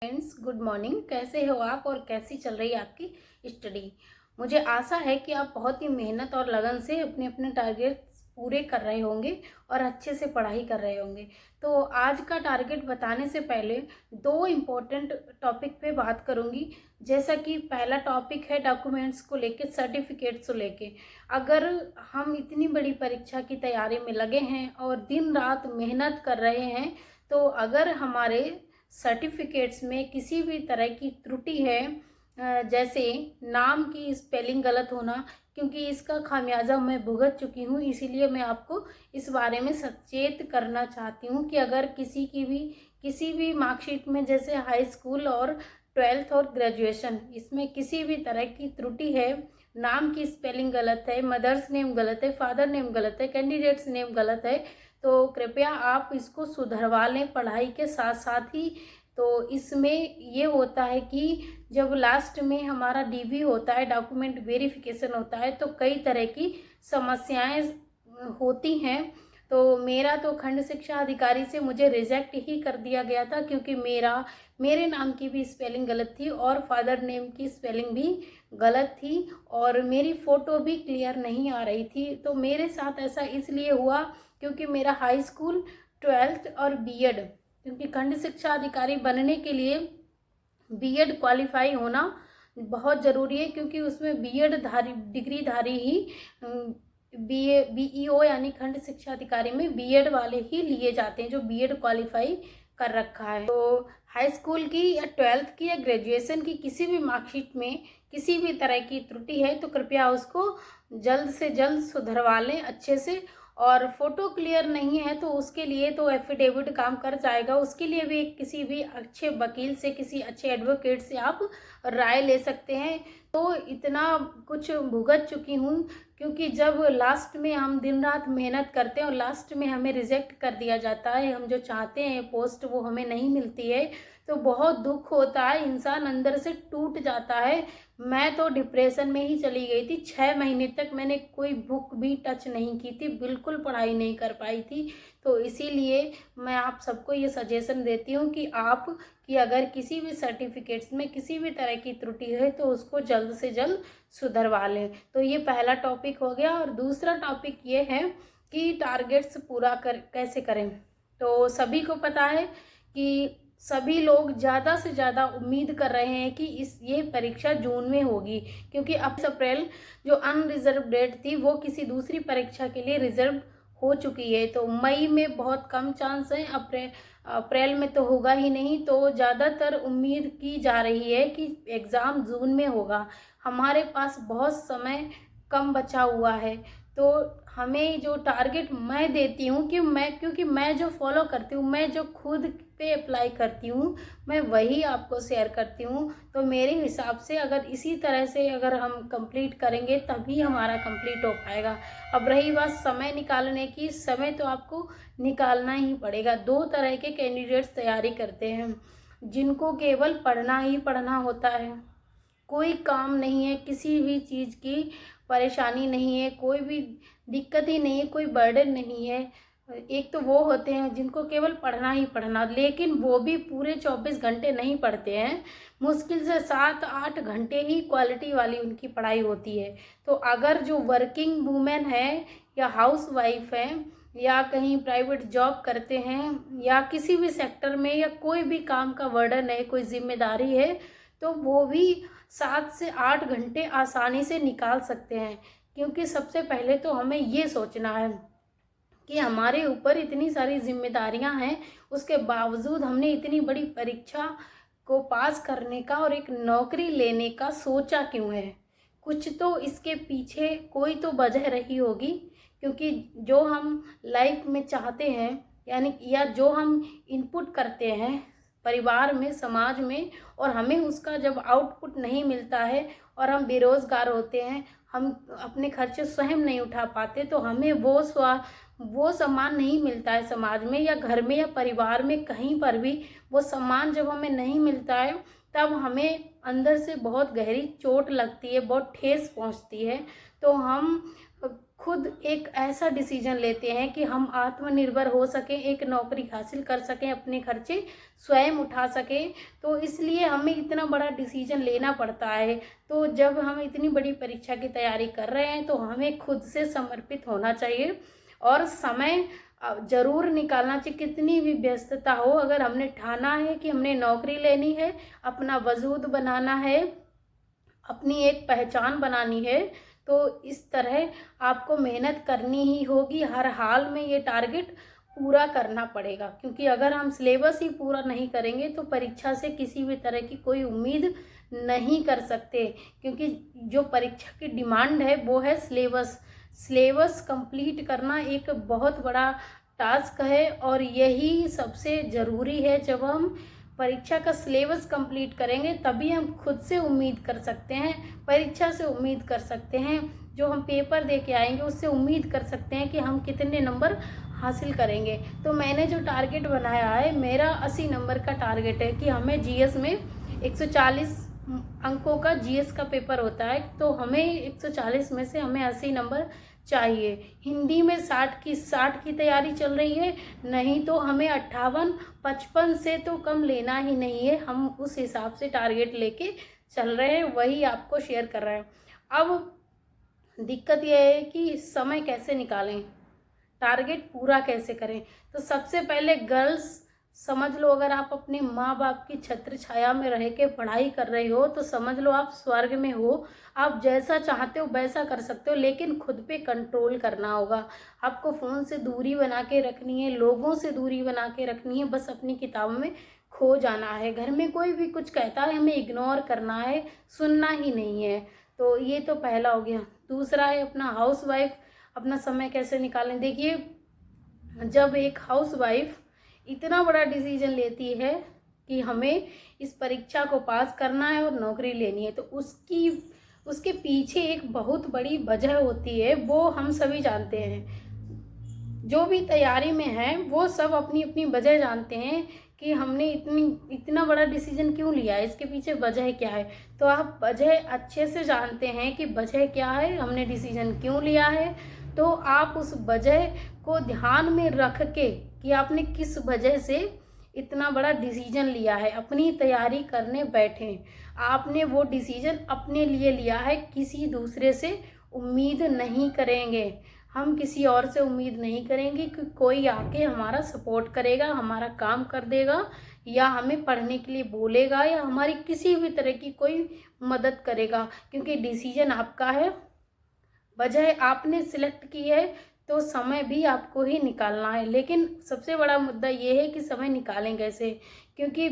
Friends, good morning. कैसे हो आप और कैसी चल रही है आपकी स्टडी। मुझे आशा है कि आप बहुत ही मेहनत और लगन से अपने अपने टारगेट्स पूरे कर रहे होंगे और अच्छे से पढ़ाई कर रहे होंगे। तो आज का टारगेट बताने से पहले दो इम्पोर्टेंट टॉपिक पे बात करूंगी। जैसा कि पहला टॉपिक है डॉक्यूमेंट्स को लेके, सर्टिफिकेट्स को लेके। अगर हम इतनी बड़ी परीक्षा की तैयारी में लगे हैं और दिन रात मेहनत कर रहे हैं, तो अगर हमारे सर्टिफिकेट्स में किसी भी तरह की त्रुटि है, जैसे नाम की स्पेलिंग गलत होना, क्योंकि इसका खामियाजा मैं भुगत चुकी हूँ, इसीलिए मैं आपको इस बारे में सचेत करना चाहती हूँ कि अगर किसी भी मार्कशीट में, जैसे हाई स्कूल और 12th और ग्रेजुएशन, इसमें किसी भी तरह की त्रुटि है, नाम की स्पेलिंग गलत है, मदर्स नेम गलत है, फादर नेम गलत है, कैंडिडेट्स नेम गलत है, तो कृपया आप इसको सुधरवा लें पढ़ाई के साथ साथ ही। तो इसमें ये होता है कि जब लास्ट में हमारा डीवी होता है, डॉक्यूमेंट वेरिफिकेशन होता है, तो कई तरह की समस्याएं होती हैं। तो मेरा तो खंड शिक्षा अधिकारी से मुझे रिजेक्ट ही कर दिया गया था, क्योंकि मेरे नाम की भी स्पेलिंग गलत थी और फादर नेम की स्पेलिंग भी गलत थी और मेरी फ़ोटो भी क्लियर नहीं आ रही थी। तो मेरे साथ ऐसा इसलिए हुआ क्योंकि मेरा हाई स्कूल, 12th और बीएड, क्योंकि खंड शिक्षा अधिकारी बनने के लिए बीएड क्वालिफाई होना बहुत ज़रूरी है, क्योंकि उसमें बीएड डिग्री धारी ही बीईओ यानी खंड शिक्षा अधिकारी में बीएड वाले ही लिए जाते हैं, जो बीएड क्वालिफाई कर रखा है। तो हाई स्कूल की या 12th की या ग्रेजुएशन की किसी भी मार्कशीट में किसी भी तरह की त्रुटि है, तो कृपया उसको जल्द से जल्द सुधरवा लें अच्छे से। और फोटो क्लियर नहीं है तो उसके लिए तो एफिडेविट काम कर जाएगा, उसके लिए भी किसी भी अच्छे वकील से, किसी अच्छे एडवोकेट से आप राय ले सकते हैं। तो इतना कुछ भुगत चुकी हूँ, क्योंकि जब लास्ट में हम दिन रात मेहनत करते हैं और लास्ट में हमें रिजेक्ट कर दिया जाता है, हम जो चाहते हैं पोस्ट वो हमें नहीं मिलती है, तो बहुत दुख होता है, इंसान अंदर से टूट जाता है। मैं तो डिप्रेशन में ही चली गई थी। 6 महीने तक मैंने कोई बुक भी टच नहीं की थी, बिल्कुल पढ़ाई नहीं कर पाई थी। तो इसीलिए मैं आप सबको ये सजेशन देती हूँ कि अगर किसी भी सर्टिफिकेट्स में किसी भी तरह की त्रुटि है तो उसको जल्द से जल्द सुधरवा लें। तो ये पहला टॉपिक हो गया। और दूसरा टॉपिक ये है कि टारगेट्स पूरा कैसे करें। तो सभी को पता है कि सभी लोग ज़्यादा से ज़्यादा उम्मीद कर रहे हैं कि ये परीक्षा जून में होगी, क्योंकि अब अप्रैल जो अनरिजर्व डेट थी वो किसी दूसरी परीक्षा के लिए रिजर्व हो चुकी है। तो मई में बहुत कम चांस है, अप्रैल में तो होगा ही नहीं। तो ज़्यादातर उम्मीद की जा रही है कि एग्ज़ाम जून में होगा। हमारे पास बहुत समय कम बचा हुआ है। तो हमें जो टारगेट मैं देती हूँ क्योंकि मैं जो फॉलो करती हूँ, मैं जो खुद पे अप्लाई करती हूँ, मैं वही आपको शेयर करती हूँ। तो मेरे हिसाब से अगर इसी तरह से अगर हम कंप्लीट करेंगे तभी हमारा कंप्लीट हो पाएगा। अब रही बात समय निकालने की, समय तो आपको निकालना ही पड़ेगा। दो तरह के कैंडिडेट्स तैयारी करते हैं, जिनको केवल पढ़ना ही पढ़ना होता है, कोई काम नहीं है, किसी भी चीज़ की परेशानी नहीं है, कोई भी दिक्कत ही नहीं है, कोई बर्डन नहीं है। एक तो वो होते हैं जिनको केवल पढ़ना ही पढ़ना, लेकिन वो भी पूरे 24 घंटे नहीं पढ़ते हैं, मुश्किल से 7-8 घंटे ही क्वालिटी वाली उनकी पढ़ाई होती है। तो अगर जो वर्किंग वूमेन है या हाउस वाइफ है या कहीं प्राइवेट जॉब करते हैं या किसी भी सेक्टर में या कोई भी काम का बर्डन है, कोई जिम्मेदारी है, तो वो भी 7 से 8 घंटे आसानी से निकाल सकते हैं। क्योंकि सबसे पहले तो हमें ये सोचना है कि हमारे ऊपर इतनी सारी जिम्मेदारियां हैं, उसके बावजूद हमने इतनी बड़ी परीक्षा को पास करने का और एक नौकरी लेने का सोचा क्यों है। कुछ तो इसके पीछे कोई तो वजह रही होगी, क्योंकि जो हम लाइफ में चाहते हैं यानी या जो हम इनपुट करते हैं परिवार में, समाज में, और हमें उसका जब आउटपुट नहीं मिलता है और हम बेरोज़गार होते हैं, हम अपने खर्चे स्वयं नहीं उठा पाते, तो हमें वो सम्मान नहीं मिलता है समाज में या घर में या परिवार में, कहीं पर भी वो सम्मान जब हमें नहीं मिलता है तब हमें अंदर से बहुत गहरी चोट लगती है, बहुत ठेस पहुंचती है। तो हम खुद एक ऐसा डिसीजन लेते हैं कि हम आत्मनिर्भर हो सकें, एक नौकरी हासिल कर सकें, अपने खर्चे स्वयं उठा सकें। तो इसलिए हमें इतना बड़ा डिसीजन लेना पड़ता है। तो जब हम इतनी बड़ी परीक्षा की तैयारी कर रहे हैं तो हमें खुद से समर्पित होना चाहिए और समय ज़रूर निकालना चाहिए। कितनी भी व्यस्तता हो, अगर हमने ठाना है कि हमने नौकरी लेनी है, अपना वजूद बनाना है, अपनी एक पहचान बनानी है, तो इस तरह आपको मेहनत करनी ही होगी। हर हाल में ये टारगेट पूरा करना पड़ेगा, क्योंकि अगर हम सिलेबस ही पूरा नहीं करेंगे तो परीक्षा से किसी भी तरह की कोई उम्मीद नहीं कर सकते, क्योंकि जो परीक्षा की डिमांड है वो है सिलेबस। सिलेबस कंप्लीट करना एक बहुत बड़ा टास्क है और यही सबसे ज़रूरी है। जब हम परीक्षा का सिलेबस कंप्लीट करेंगे तभी हम खुद से उम्मीद कर सकते हैं, परीक्षा से उम्मीद कर सकते हैं, जो हम पेपर दे के आएंगे उससे उम्मीद कर सकते हैं कि हम कितने नंबर हासिल करेंगे। तो मैंने जो टारगेट बनाया है, मेरा 80 नंबर का टारगेट है कि हमें जीएस में 140 अंकों का जीएस का पेपर होता है, तो हमें 140 में से हमें 80 नंबर चाहिए। हिंदी में 60 की तैयारी चल रही है, नहीं तो हमें 58 55 से तो कम लेना ही नहीं है। हम उस हिसाब से टारगेट लेके चल रहे हैं, वही आपको शेयर कर रहे हैं। अब दिक्कत यह है कि समय कैसे निकालें, टारगेट पूरा कैसे करें। तो सबसे पहले गर्ल्स समझ लो, अगर आप अपने माँ बाप की छत्र छाया में रह के पढ़ाई कर रहे हो तो समझ लो आप स्वर्ग में हो। आप जैसा चाहते हो वैसा कर सकते हो, लेकिन खुद पे कंट्रोल करना होगा। आपको फ़ोन से दूरी बना के रखनी है, लोगों से दूरी बना के रखनी है, बस अपनी किताबों में खो जाना है। घर में कोई भी कुछ कहता है हमें इग्नोर करना है, सुनना ही नहीं है। तो ये तो पहला हो गया। दूसरा है अपना हाउसवाइफ, अपना समय कैसे निकालें। देखिए, जब एक हाउसवाइफ इतना बड़ा डिसीजन लेती है कि हमें इस परीक्षा को पास करना है और नौकरी लेनी है, तो उसके पीछे एक बहुत बड़ी वजह होती है, वो हम सभी जानते हैं। जो भी तैयारी में है वो सब अपनी अपनी वजह जानते हैं कि हमने इतना बड़ा डिसीजन क्यों लिया है, इसके पीछे वजह क्या है। तो आप वजह अच्छे से जानते हैं कि वजह क्या है, हमने डिसीजन क्यों लिया है। तो आप उस वजह को ध्यान में रख के कि आपने किस वजह से इतना बड़ा डिसीजन लिया है, अपनी तैयारी करने बैठे, आपने वो डिसीजन अपने लिए लिया है, किसी दूसरे से उम्मीद नहीं करेंगे। हम किसी और से उम्मीद नहीं करेंगे कि कोई आके हमारा सपोर्ट करेगा, हमारा काम कर देगा, या हमें पढ़ने के लिए बोलेगा, या हमारी किसी भी तरह की कोई मदद करेगा, क्योंकि डिसीजन आपका है, वजह आपने सिलेक्ट की है, तो समय भी आपको ही निकालना है। लेकिन सबसे बड़ा मुद्दा ये है कि समय निकालें कैसे, क्योंकि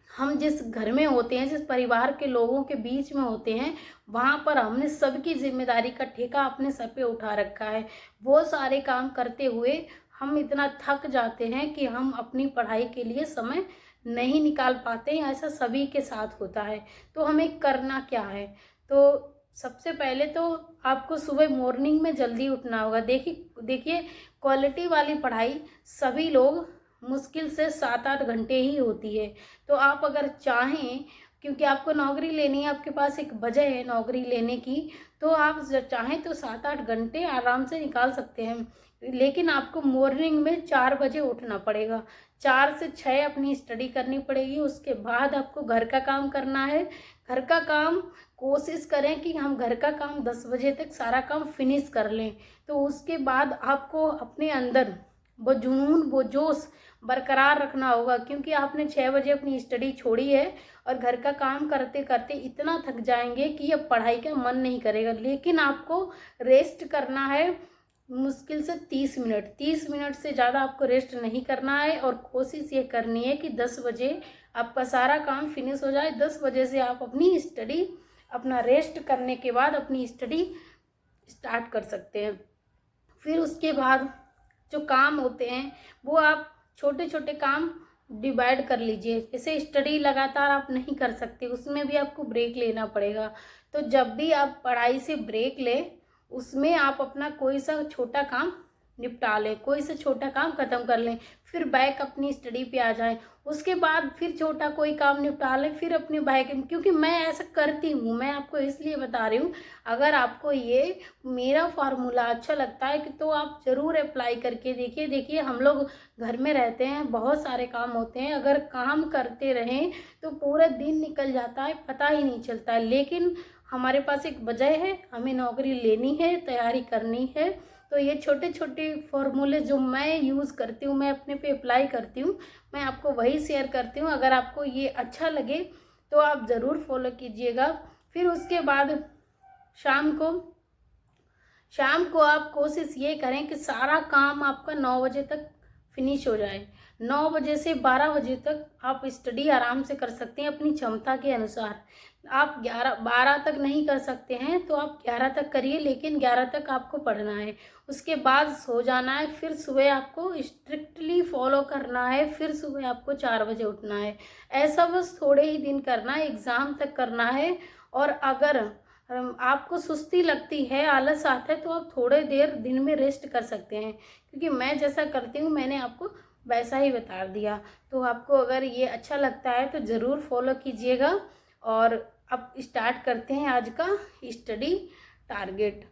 हम जिस घर में होते हैं, जिस परिवार के लोगों के बीच में होते हैं, वहाँ पर हमने सबकी जिम्मेदारी का ठेका अपने सर पे उठा रखा है। वो सारे काम करते हुए हम इतना थक जाते हैं कि हम अपनी पढ़ाई के लिए समय नहीं निकाल पाते हैं। ऐसा सभी के साथ होता है। तो हमें करना क्या है, तो सबसे पहले तो आपको सुबह मॉर्निंग में जल्दी उठना होगा। देखिए, क्वालिटी वाली पढ़ाई सभी लोग मुश्किल से 7-8 घंटे ही होती है। तो आप अगर चाहें, क्योंकि आपको नौकरी लेनी है, आपके पास एक वजह है नौकरी लेने की, तो आप चाहें तो 7-8 घंटे आराम से निकाल सकते हैं। लेकिन आपको मॉर्निंग में 4 बजे उठना पड़ेगा, 4 से 6 अपनी स्टडी करनी पड़ेगी। उसके बाद आपको घर का काम करना है। घर का काम कोशिश करें कि हम घर का काम 10 बजे तक सारा काम फिनिश कर लें। तो उसके बाद आपको अपने अंदर वो जुनून, वो जोश बरकरार रखना होगा, क्योंकि आपने 6 बजे अपनी स्टडी छोड़ी है और घर का काम करते करते इतना थक जाएंगे कि अब पढ़ाई का मन नहीं करेगा। लेकिन आपको रेस्ट करना है मुश्किल से 30 मिनट से ज़्यादा आपको रेस्ट नहीं करना है। और कोशिश ये करनी है कि 10 बजे आपका सारा काम फिनिश हो जाए। 10 बजे से आप अपनी स्टडी, अपना रेस्ट करने के बाद अपनी स्टडी स्टार्ट कर सकते हैं। फिर उसके बाद जो काम होते हैं वो आप छोटे छोटे काम डिवाइड कर लीजिए। जैसे स्टडी लगातार आप नहीं कर सकते, उसमें भी आपको ब्रेक लेना पड़ेगा। तो जब भी आप पढ़ाई से ब्रेक लें, उसमें आप अपना कोई सा छोटा काम निपटा लें, कोई से छोटा काम खत्म कर लें, फिर बैक अपनी स्टडी पे आ जाएं, उसके बाद फिर छोटा कोई काम निपटा लें, फिर अपने बैक, क्योंकि मैं ऐसा करती हूँ, मैं आपको इसलिए बता रही हूँ। अगर आपको ये मेरा फार्मूला अच्छा लगता है कि तो आप ज़रूर अप्लाई करके देखिए। देखिए हम लोग घर में रहते हैं, बहुत सारे काम होते हैं, अगर काम करते रहें तो पूरा दिन निकल जाता है, पता ही नहीं चलता है। लेकिन हमारे पास एक वजह है, हमें नौकरी लेनी है, तैयारी करनी है। तो ये छोटे छोटे फॉर्मूले जो मैं यूज़ करती हूँ, मैं अपने पे अप्लाई करती हूँ, मैं आपको वही शेयर करती हूँ। अगर आपको ये अच्छा लगे तो आप ज़रूर फॉलो कीजिएगा। फिर उसके बाद शाम को आप कोशिश ये करें कि सारा काम आपका 9 बजे तक फिनिश हो जाए। 9 बजे से 12 बजे तक आप स्टडी आराम से कर सकते हैं अपनी क्षमता के अनुसार। आप 12 तक नहीं कर सकते हैं तो आप 11 तक करिए, लेकिन 11 तक आपको पढ़ना है। उसके बाद सो जाना है, फिर सुबह आपको स्ट्रिक्टली फॉलो करना है, फिर सुबह आपको 4 बजे उठना है। ऐसा बस थोड़े ही दिन करना है, एग्ज़ाम तक करना है। और अगर आपको सुस्ती लगती है, आलस आता है, तो आप थोड़े देर दिन में रेस्ट कर सकते हैं, क्योंकि मैं जैसा करती हूँ मैंने आपको वैसा ही बता दिया। तो आपको अगर ये अच्छा लगता है तो ज़रूर फॉलो कीजिएगा। और अब स्टार्ट करते हैं आज का स्टडी टारगेट।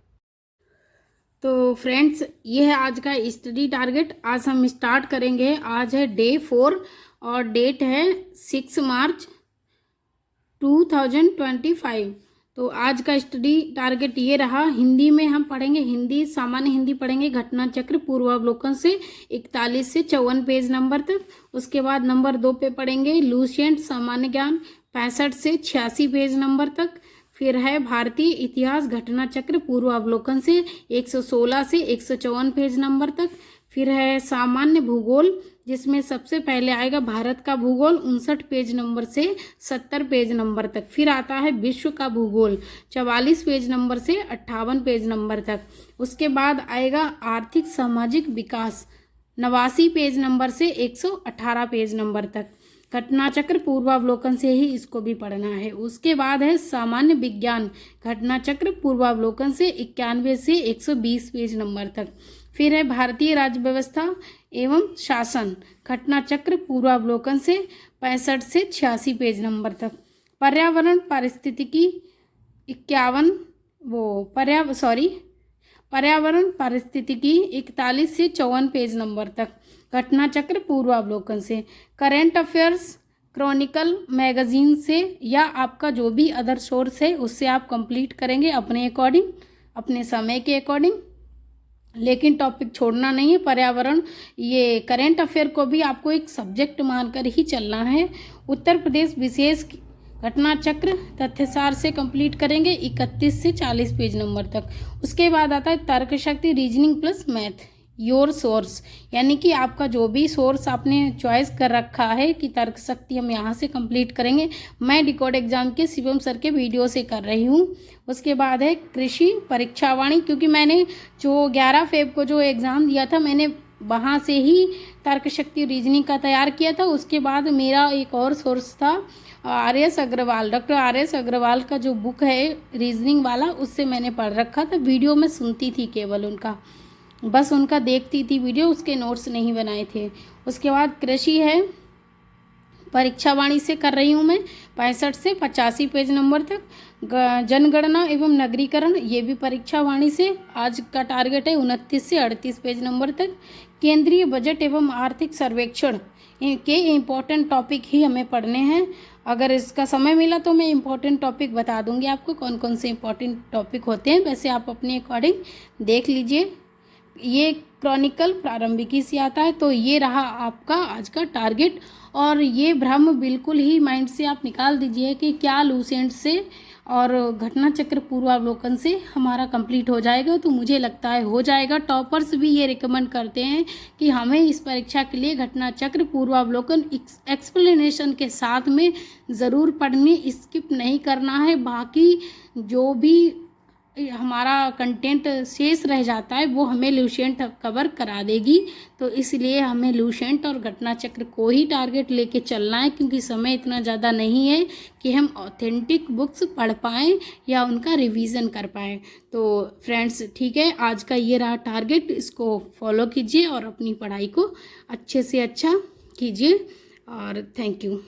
तो फ्रेंड्स, ये है आज का स्टडी टारगेट। आज हम स्टार्ट करेंगे। आज है डे 4 और डेट है 6 मार्च 2025। तो आज का स्टडी टारगेट ये रहा। हिंदी में हम पढ़ेंगे, हिंदी सामान्य हिंदी पढ़ेंगे, घटना चक्र पूर्वावलोकन से 41 से 54 पेज नंबर तक। उसके बाद नंबर 2 पे पढ़ेंगे लुसेंट सामान्य ज्ञान 65 से 86 पेज नंबर तक। फिर है भारतीय इतिहास घटना चक्र पूर्वावलोकन से 116 से 154 पेज नंबर तक। फिर है सामान्य भूगोल, जिसमें सबसे पहले आएगा भारत का भूगोल 59 पेज नंबर से 70 पेज नंबर तक। फिर आता है विश्व का भूगोल 44 पेज नंबर से 58 पेज नंबर तक। उसके बाद आएगा आर्थिक सामाजिक विकास 89 पेज नंबर से 118 पेज नंबर तक। घटना चक्र पूर्वावलोकन से ही इसको भी पढ़ना है। उसके बाद है सामान्य विज्ञान घटना चक्र पूर्वावलोकन से 91 से 120 पेज नंबर तक। फिर है भारतीय राज्य व्यवस्था एवं शासन घटना चक्र पूर्वावलोकन से 65 से 86 पेज नंबर तक। पर्यावरण पारिस्थितिकी पर्यावरण पारिस्थितिकी 41 से 54 पेज नंबर तक। घटना चक्र पूर्वावलोकन से। करेंट अफेयर्स क्रॉनिकल मैगजीन से या आपका जो भी अदर सोर्स है उससे आप कंप्लीट करेंगे अपने अकॉर्डिंग, अपने समय के अकॉर्डिंग, लेकिन टॉपिक छोड़ना नहीं है। पर्यावरण, ये करेंट अफेयर को भी आपको एक सब्जेक्ट मानकर ही चलना है। उत्तर प्रदेश विशेष घटना चक्र तथ्यसार से कंप्लीट करेंगे 31 से 40 पेज नंबर तक। उसके बाद आता है तर्क शक्ति reasoning plus math your source, यानी कि आपका जो भी सोर्स आपने चॉइस कर रखा है कि तर्क शक्ति हम यहाँ से कंप्लीट करेंगे। मैं डिकोड एग्जाम के शिवम सर के वीडियो से कर रही हूँ। उसके बाद है कृषि परीक्षावाणी, क्योंकि मैंने जो 11 फेब को जो एग्ज़ाम दिया था मैंने वहाँ से ही तर्क शक्ति रीजनिंग का तैयार किया था। उसके बाद मेरा एक और सोर्स था RS Agarwal, doctor RS Agarwal का जो बुक है रीजनिंग वाला, उससे मैंने पढ़ रखा था। वीडियो में सुनती थी केवल उनका, बस उनका देखती थी वीडियो, उसके नोट्स नहीं बनाए थे। उसके बाद कृषि है परीक्षावाणी से कर रही हूँ मैं 65 से 85 पेज नंबर तक। जनगणना एवं नगरीकरण, ये भी परीक्षावाणी से। आज का टारगेट है 29 से 38 पेज नंबर तक। केंद्रीय बजट एवं आर्थिक सर्वेक्षण के इम्पोर्टेंट टॉपिक ही हमें पढ़ने हैं। अगर इसका समय मिला तो मैं इम्पोर्टेंट टॉपिक बता दूंगी आपको कौन कौन से इम्पोर्टेंट टॉपिक होते हैं, वैसे आप अपने अकॉर्डिंग देख लीजिए। ये क्रॉनिकल प्रारंभिकी से आता है। तो ये रहा आपका आज का टारगेट। और ये भ्रम बिल्कुल ही माइंड से आप निकाल दीजिए कि क्या लुसेंट से और घटना चक्र पूर्वावलोकन से हमारा कंप्लीट हो जाएगा। तो मुझे लगता है हो जाएगा। टॉपर्स भी ये रिकमेंड करते हैं कि हमें इस परीक्षा के लिए घटना चक्र पूर्वावलोकन एक्सप्लेनेशन के साथ में ज़रूर पढ़नी, स्किप नहीं करना है। बाकी जो भी हमारा कंटेंट शेष रह जाता है वो हमें लुसेंट कवर करा देगी। तो इसलिए हमें लुसेंट और घटना चक्र को ही टारगेट लेके चलना है, क्योंकि समय इतना ज़्यादा नहीं है कि हम ऑथेंटिक बुक्स पढ़ पाएँ या उनका रिवीजन कर पाएँ। तो फ्रेंड्स ठीक है, आज का ये रहा टारगेट, इसको फॉलो कीजिए और अपनी पढ़ाई को अच्छे से अच्छा कीजिए और थैंक यू।